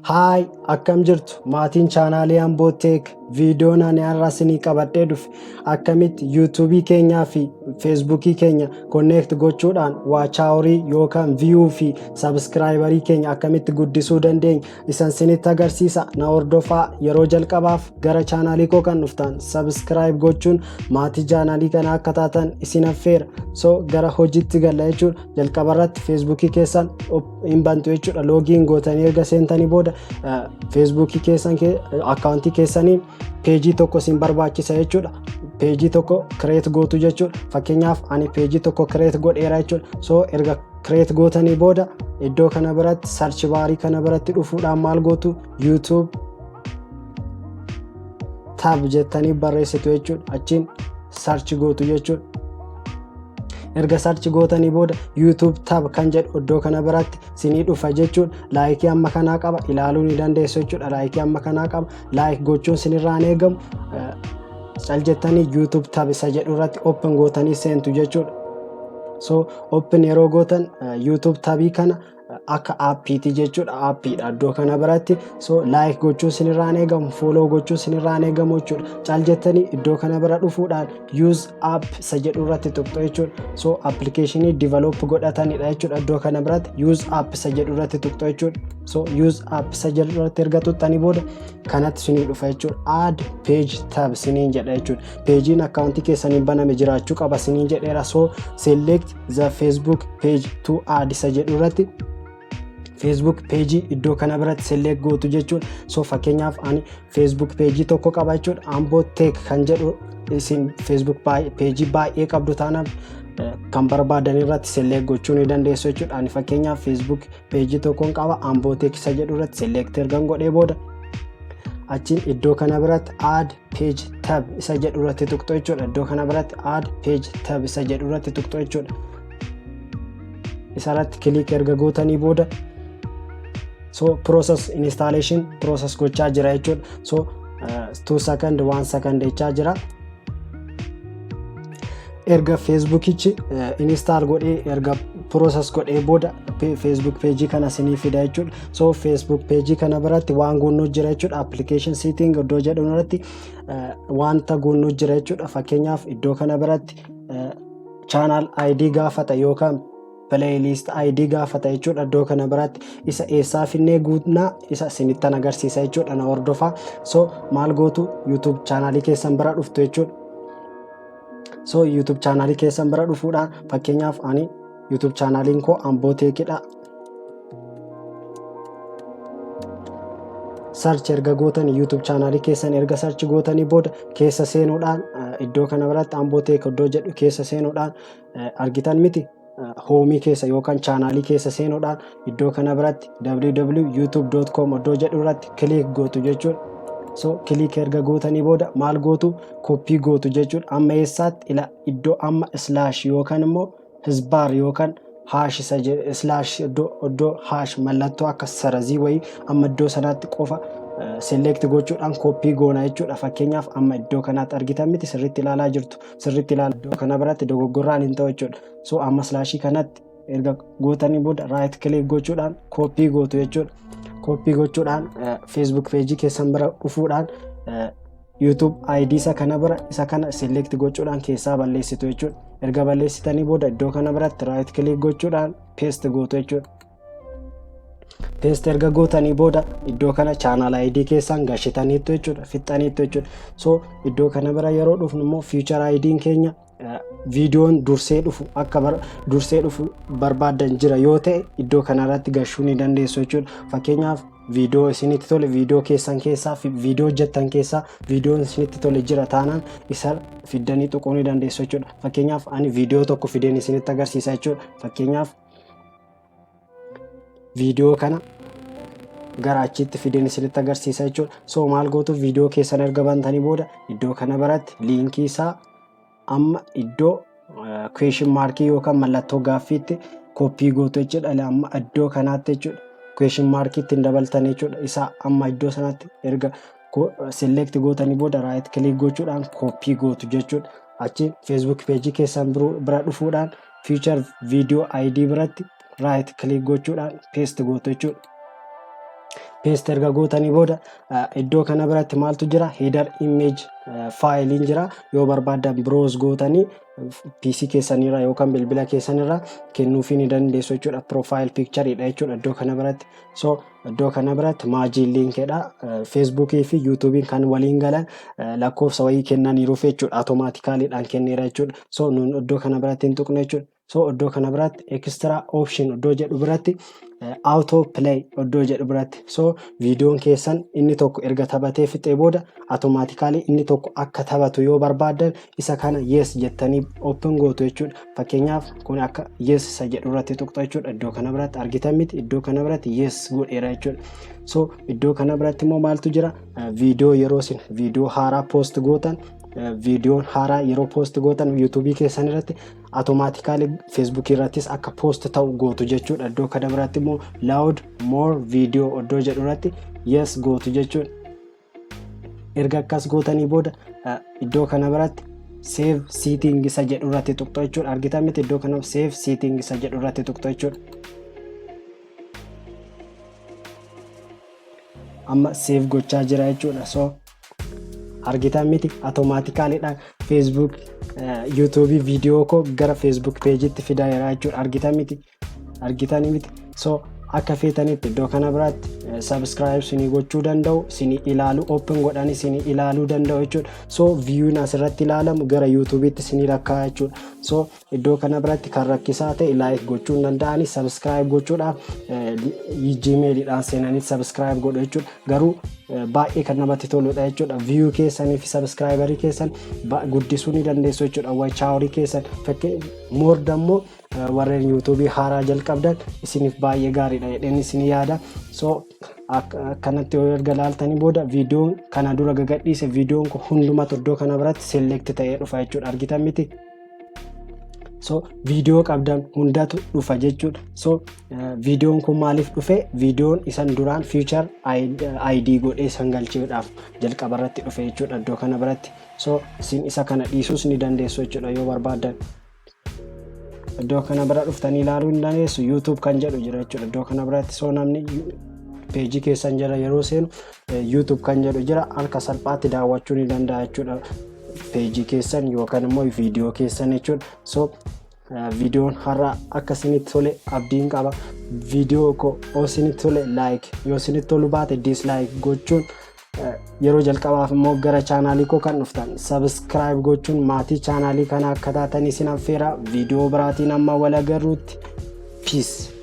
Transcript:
Hi, akkam jirtu maatiin chaanaalii Amboo Tech viidiyoon ani har'a isinii qabadhee dhufe akkamitti yuutuubii keenyaa fi feesbuukii keenya konneekt gochuudhaan waachaaworii yookaan viyuu fi sabskraayibarii keenya akkamitti guddisuu dandeenya isan isinitti agarsiisa. Na hordofaa. Yeroo jalqabaaf gara chaanaalii koo kan dhuftan sabskraayib gochuun maatii chaanaalii kanaa akka taatan isin affeera. So gara hojiitti galla jechuudha. Jalqabarratti feesbuukii keessan hin bantu jechuudha. Loogiin gootanii erga seentanii booda feesbuukii keessan akkaawuntii keessanii peejii tokko isin barbaachisa jechuudha. Peejii tokko kireet gootu jechuudha. Fakkeenyaaf ani peejii tokko kireet godheera jechuudha. So erga kireet gootanii booda iddoo kana biratti sarchi baarii kana biratti dhufuudhaan maal gootu YouTube tab jettanii barreessitu jechuudha. Achiin sarchi gootu jechuudha. Erga sarchi gootanii booda YouTube tab kan jedhu iddoo kana biratti sinii dhufa jechuudha. Laayikii amma kanaa qaba ilaaluu ni dandeessu jechuudha. Laayikii amma kanaa qaba laayik gochuun sinirraan eegamu. Cal jettanii YouTube tab isa jedhu irratti open gootanii seentu jechuudha. So open yeroo gootan YouTube tabii kana akka aappiiti jechuudha. Aappiidha iddoo kana biratti. So laayik gochuun sinirraan eegamu, follow gochuun sinirraan eegamu jechuudha. Cal jettanii iddoo kana bira dhufuudhaan use app isa jedhu irratti tuqxu jechuudha. So applicationii develop godhatanidha jechuudha. Iddoo kana biratti use app isa jedhu irratti tuqxu jechuudha. So use app isa jedhu irratti erga tuqxanii booda kanatti sinii dhufa jechuudha. Add page tab siniin jedha jechuudha. Peejiin akkaawuntii keessaniin baname jiraachuu qaba siniin jedheera. So select the Facebook page to add isa jedhu irratti Facebook page iddoo kana biratti select gootu jechuudha. So fakkeenyaaf ani Facebook page tokko qaba jechuudha. Amboo Tech kan jedhu isin Facebook page baay'ee qabdu taanaaf kan barbaadan irratti select gochuu ni dandeessu jechuudha. Ani fakkeenyaaf Facebook page tokko qaba Amboo Tech isa jedhu irratti select ergan godhee booda achiin iddoo kana biratti add page tab isa jedhu irratti tuqxu jechuudha. Iddoo kana biratti add page tab isa jedhu irratti tuqxu jechuudha. Isarratti click erga gootanii booda so process installation process gochaa jira jechuudha. So 2 second 1 second jechaa jira. Erga Facebookichi install godhee erga process godhee booda Facebook page kana sinii fida jechuudha. So Facebook page kana biratti waan goonuu jira jechuudha. Application setting iddoo jedhamu irratti wanta goonuu jira jechuudha. Fakkeenyaaf iddoo kana biratti channel ID gaafata yookaan playlist ID gaafata jechuudha. Iddoo kana biratti isa eessaa finnee guutnaa isa sinittan agarsiisa jechuudha. Na hordofaa. So maal gootu YouTube channelii keessan bira dhuftu jechuudha. So YouTube channelii keessan bira dhufuudhaan fakkeenyaaf ani YouTube channeliin koo Amboo Techidha. Search erga gootan YouTube channelii keessan erga search gootanii booda keessa seenuudhaan iddoo kana biratti Amboo Tech iddoo jedhu keessa seenuudhaan argitan miti. Hoomii keessa yookaan chaanaalii keessa seenuudhaan iddoo kana biratti www.youtube.com iddoo jedhu irratti click gootu jechuudha. So click erga gootanii booda maal gootu copy gootu jechuudha. Amma eessaatti ila iddoo amma slash yookaan immoo hizbaar yookaan hash isa slash iddoo hash mallattoo akka sarazii wayii amma iddoo sanaatti qofa select gochuudhaan copy goona jechuudha. Fakkeenyaaf amma iddoo kanaatti argitan miti sirriitti ilaalaa jirtu. Sirriitti ilaala iddoo kana biratti dogoggorraan hin ta'u jechuudha. So amma slashii kanatti erga gootanii booda right click gochuudhaan copy gootu jechuudha. Copy gochuudhaan Facebook page keessan bira dhufuudhaan YouTube ID isa kana bira isa kana select gochuudhaan keessaa balleessitu jechuudha. Erga balleessitanii booda iddoo kana biratti right click gochuudhaan paste gootu jechuudha. Paste erga gootanii booda iddoo kana channel ID keessan gashitaniitu jechuudha. Fixxaniitu jechuudha. So iddoo kana bira yeroo dhufnu immoo feature ID'n keenya viidiyoon dursee dhufu akka dursee dhufu barbaadan jira yoo ta'e iddoo kana irratti gashuu ni dandeessu jechuudha. Fakkeenyaaf viidiyoo isinitti tole viidiyoo keessan keessaa viidiyoo hojjettan keessaa viidiyoon isinitti tole jira taanaan isa fiddanii tuquu ni dandeessu jechuudha. Fakkeenyaaf ani viidiyoo tokko fideen isinitti agarsiisa jechuudha. Fakkeenyaaf viidiyoo kana gara achitti fideen isinitti agarsiisa jechuudha. So maal gootu viidiyoo keessan erga bantanii booda iddoo kana biratti liinkii isaa amma iddoo question mark yookaan mallattoo gaaffiitti copy gootu jechuudha. Amma iddoo kanaatti jechuudha question mark ittiin dabaltan jechuudha. Isa amma iddoo sanatti erga select gootanii booda right click gochuudhaan copy gootu jechuudha. Achi Facebook page keessan bira dhufuudhaan feature video ID biratti right click gochuudhaan paste gootu jechuudha. Paste erga gootanii booda iddoo kana biratti maaltu jira? Header image file jira. Yoo barbaadan browse gootanii PC keessanirraa yookaan bilbila keessanirraa kennuufii ni dandeessu jechuudha. Profile picture dha jechuudha iddoo kana biratti. So iddoo kana biratti magic link dha. Facebook fi YouTube kan waliin galan lakkoofsa wayii kennaniiru jechuudha. Automatically dhaan kenneera jechuudha. So nun iddoo kana biratti hin tuqne jechuudha. So iddoo kana biratti extra option iddoo jedhu biratti auto play iddoo jedhu biratti. So viidiyoon keessan inni tokko erga taphatee fixee booda automatically inni tokko akka taphatu yoo barbaadan isa kana yes jettanii open gootu jechuudha. Fakkeenyaaf kun akka yes isa jedhu irratti tuqxu jechuudha. Iddoo kana biratti argitan miti iddoo kana biratti yes godheera jechuudha. So iddoo kana biratti immoo maaltu jira? Viidiyoo yeroo isin viidiyoo haaraa post gootan viidiyoon haaraa yeroo post gootan YouTube keessan irratti automatically Facebook irrattis akka post ta'u gootu jechuudha. Iddoo kana biratti immoo load more video iddoo jedhu irratti yes gootu jechuudha. Erga akkas gootanii booda iddoo kana biratti save setting isa jedhu irratti tuqxu jechuudha. Argitan miti iddoo kana save setting isa jedhu irratti tuqxu jechuudha. Amma save gochaa jira jechuudha. So argitan miti automatically dhaan Facebook YouTube video ko gara Facebook page itti fidaa jechuudha. Argitan miti. So akka feetanitti iddoo kana biratti subscribe sinii gochuu danda'u, sinii ilaalu open godhanii sinii ilaaluu danda'u jechuudha. So viewin asirratti ilaalamu gara YouTube itti sinii rakkaa jechuudha. So iddoo kana biratti kan rakkisaa ta'e like gochuu danda'anii subscribe gochuudhaaf Gmail dhaan seenanii subscribe godhu jechuudha. Garuu baay'ee kan namatti toludha jechuudha. View keessanii fi subscriberii keessan guddisuu ni dandeessu jechuudha. Watchour keessan more dammoo warreen YouTube haaraa jalqabdan isiniif baay'ee gaariidha jedheen isin yaada. So akkanatti yoo erga ilaaltanii booda viidiyoon kana dura gagadhiise viidiyoon kun hundumatu iddoo kana biratti select ta'ee dhufa jechuudha. Argitan miti. So viidiyoo qabdan hundatu dhufa jechuudha. So viidiyoon kun maaliif dhufe? Viidiyoon isan duraan feature ID godhee isan galchuudhaaf jalqaba irratti dhufe jechuudha iddoo kana biratti. So isin isa kana dhiisuus ni dandeessu jechuudha yoo barbaadan. Iddoo kana bira dhuftanii ilaaluu ni dandeessu. YouTube kan jedhu jira jechuudha iddoo kana biratti. So namni page keessan jira yeroo seenu YouTube kan jedhu jira harka salphaatti daawwachuu ni danda'a jechuudha. Page keessan yookaan immoo viidiyoo keessan jechuudha. So viidiyoon har'a akka isinitti tole abdiin qaba. Viidiyoo ko isinitti tole like, yoo isinitti tolu baate dislike gochuun yeroo jalqabaaf immoo gara chaanaalii koo kan dhuftan subscribe gochuun maatii chaanaalii kana akka taatan isin affeera. Viidiyoo biraatiin amma wal agarruutti peace.